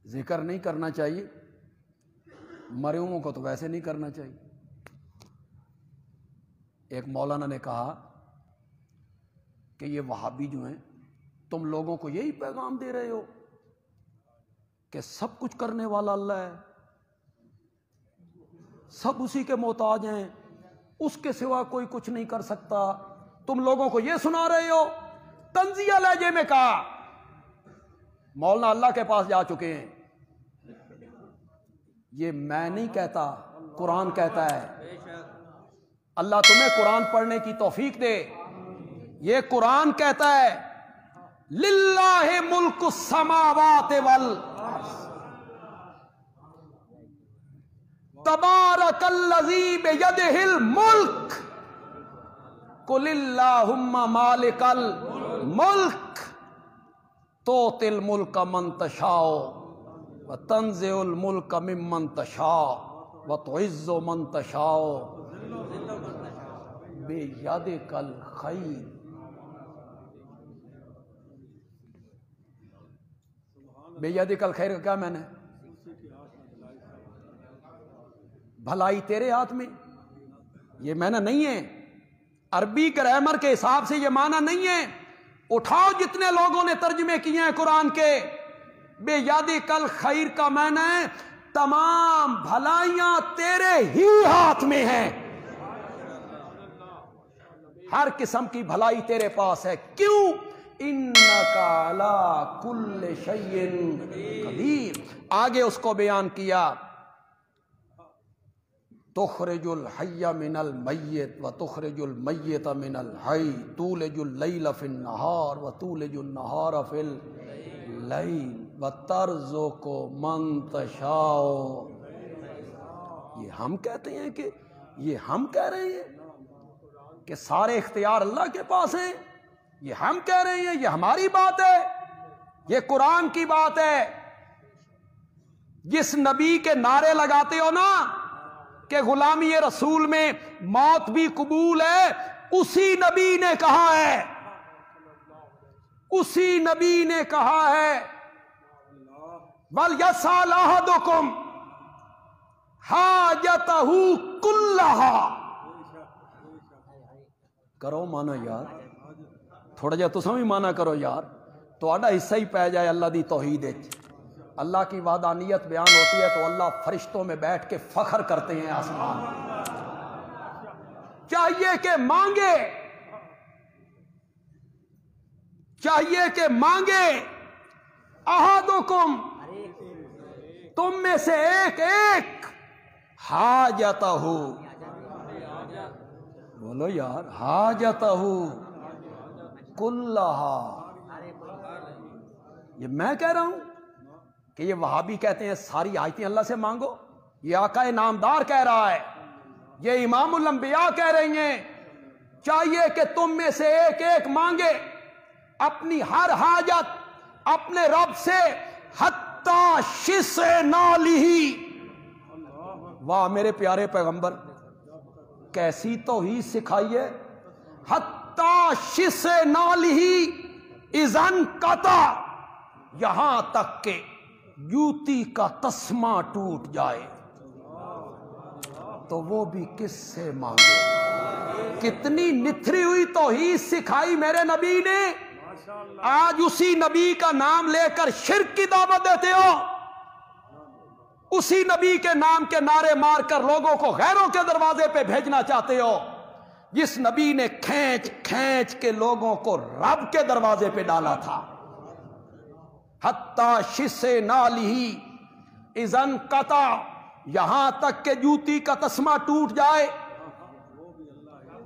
ذکر نہیں کرنا چاہیے، مرے ہوئوں کو تو ویسے نہیں کرنا چاہیے۔ ایک مولانا نے کہا کہ یہ وہابی جو ہیں تم لوگوں کو یہی پیغام دے رہے ہو کہ سب کچھ کرنے والا اللہ ہے، سب اسی کے محتاج ہیں، اس کے سوا کوئی کچھ نہیں کر سکتا، تم لوگوں کو یہ سنا رہے ہو؟ طنزیہ لہجے میں کہا۔ مولانا اللہ کے پاس جا چکے ہیں۔ یہ میں نہیں کہتا، قرآن کہتا ہے۔ اللہ تمہیں قرآن پڑھنے کی توفیق دے۔ یہ قرآن کہتا ہے للہ ملک السماوات والارض تبارک الذی بیدہ الملک قل اللہم مالک الملک تؤتی الملک من تشاء وتنزع الملک ممن تشاء وتعز من تشاء بیدک الخیر۔ بیدک الخیر کا کیا معنی ہے؟ بھلائی تیرے ہاتھ میں۔ یہ معنی نہیں ہے، عربی گرامر کے حساب سے یہ معنی نہیں ہے۔ اٹھاؤ جتنے لوگوں نے ترجمے کیے ہیں قرآن کے، بیدک الخیر کا معنی ہے تمام بھلائیاں تیرے ہی ہاتھ میں ہیں، ہر قسم کی بھلائی تیرے پاس ہے۔ کیوں؟ انک علی کل شیء قدیر۔ آگے اس کو بیان کیا تخرج الحی من المیت وتخرج المیت من الحی تولج اللیل فی النہار وتولج النہار فی اللیل وترزق من تشاء۔ یہ ہم کہتے ہیں کہ یہ ہم کہہ رہے ہیں کہ سارے اختیار اللہ کے پاس ہیں، یہ ہم کہہ رہے ہیں، یہ ہماری بات ہے، یہ قرآن کی بات ہے۔ جس نبی کے نعرے لگاتے ہو نا کہ غلامی رسول میں موت بھی قبول ہے، اسی نبی نے کہا ہے، اسی نبی نے کہا ہے وَلْيَسْأَلْ أَحَدُكُمْ حَاجَتَهُ كُلَّهَا۔ کرو مانا یار، تھوڑا جا تساں بھی مانا کرو یار، تہاڈا حصہ ہی پی جائے اللہ دی توحید وچ۔ اللہ کی وحدانیت بیان ہوتی ہے تو اللہ فرشتوں میں بیٹھ کے فخر کرتے ہیں آسمان میں۔ چاہیے کہ مانگے، چاہیے کہ مانگے احدکم، تم میں سے ایک ایک، حاجتہ، بولو یار، حاجتہ کلہا۔ یہ میں کہہ رہا ہوں کہ یہ وہابی کہتے ہیں ساری آیتیں اللہ سے مانگو؟ یہ آقا نامدار کہہ رہا ہے، یہ امام الانبیاء کہہ رہی ہیں چاہیے کہ تم میں سے ایک ایک مانگے اپنی ہر حاجت اپنے رب سے، حتی شس نالہ۔ واہ میرے پیارے پیغمبر، کیسی توحید سکھائی ہے۔ حتی شس نالہ اذن قطع، یہاں تک کہ جوتی کا تسمہ ٹوٹ جائے تو وہ بھی کس سے مانگے۔ کتنی نتھری ہوئی توحید سکھائی میرے نبی نے، آج اسی نبی کا نام لے کر شرک کی دعوت دیتے ہو، اسی نبی کے نام کے نعرے مار کر لوگوں کو غیروں کے دروازے پہ بھیجنا چاہتے ہو، جس نبی نے کھینچ کھینچ کے لوگوں کو رب کے دروازے پہ ڈالا تھا۔ حتی شس نالہ اذن قطع، یہاں تک کہ جوتی کا تسمہ ٹوٹ جائے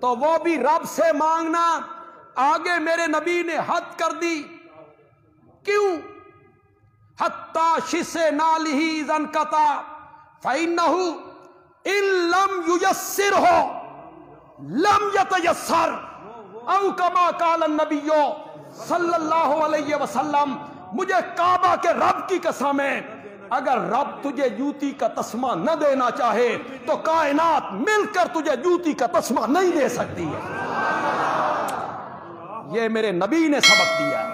تو وہ بھی رب سے مانگنا۔ آگے میرے نبی نے حد کر دی، کیوں؟ حتی شس نالہ اذن قطع فإنہ ان لم ییسرہ لم یتیسر، او کما قال النبی صلی اللہ علیہ وسلم۔ مجھے کعبہ کے رب کی قسم ہے، اگر رب تجھے جوتی کا تسمہ نہ دینا چاہے تو کائنات مل کر تجھے جوتی کا تسمہ نہیں دے سکتی ہے۔ یہ میرے نبی نے سبق دیا ہے۔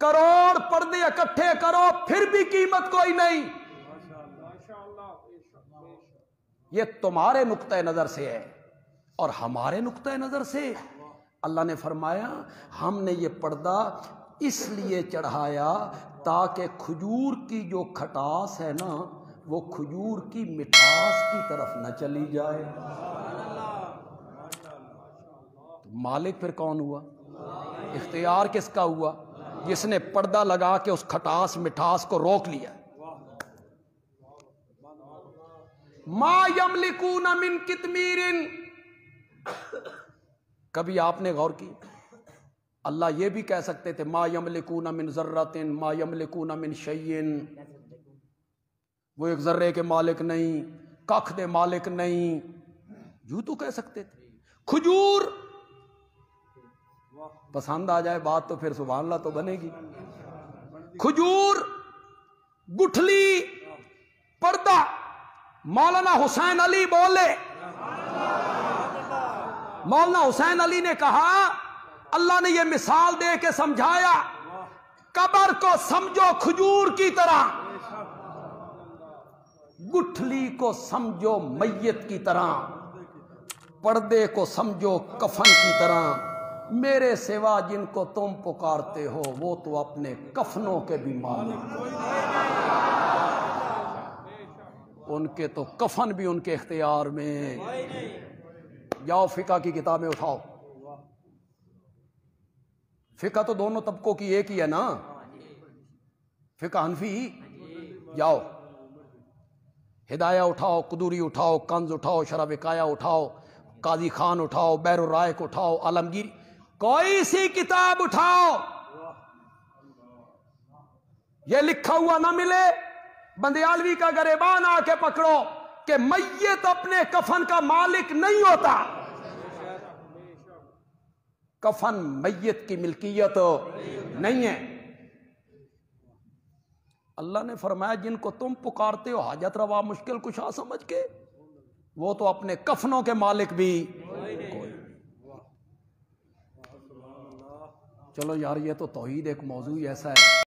کروڑ پردے اکٹھے کرو پھر بھی قیمت کوئی نہیں. یہ تمہارے نقطۂ نظر سے ہے، اور ہمارے نقطۂ نظر سے اللہ نے فرمایا ہم نے یہ پردہ اس لیے چڑھایا تاکہ کھجور کی جو کھٹاس ہے نا وہ کھجور کی مٹھاس کی طرف نہ چلی جائے. مالک پھر کون ہوا؟ اختیار کس کا ہوا؟ جس نے پردہ لگا کے اس کھٹاس مٹھاس کو روک لیا. ما یملکون من قطمیر. کبھی آپ نے غور کی اللہ یہ بھی کہہ سکتے تھے ما یملکون من ذرۃ ما یملکون من شیء، وہ ایک ذرے کے مالک نہیں، کخ دے مالک نہیں، یوں تو کہہ سکتے تھے. کھجور پسند آ جائے بات تو پھر سبحان اللہ تو بنے گی. کھجور، گٹھلی، پردہ. مولانا حسین علی بولے، مولانا حسین علی نے کہا اللہ نے یہ مثال دے کے سمجھایا قبر کو سمجھو کھجور کی طرح، گٹھلی کو سمجھو میت کی طرح، پردے کو سمجھو کفن کی طرح. میرے سوا جن کو تم پکارتے ہو وہ تو اپنے کفنوں کے بھی مالک، ان کے تو کفن بھی ان کے اختیار میں. جاؤ فقہ کی کتابیں اٹھاؤ. فقہ تو دونوں طبقوں کی ایک ہی ہے نا، فقہ حنفی. جاؤ ہدایہ اٹھاؤ، قدوری اٹھاؤ، کنز اٹھاؤ، شرح وقایہ اٹھاؤ، قاضی خان اٹھاؤ، بحر الرائق اٹھاؤ، عالمگیر، کوئی سی کتاب اٹھاؤ. یہ لکھا ہوا نہ ملے بندیالوی کا گریبان آ کے پکڑو کہ میت اپنے کفن کا مالک نہیں ہوتا، کفن میت کی ملکیت نہیں ہے. اللہ نے فرمایا جن کو تم پکارتے ہو حاجت روا مشکل کشا سمجھ کے وہ تو اپنے کفنوں کے مالک بھی کوئی. چلو یار یہ تو توحید ایک موضوع ایسا ہے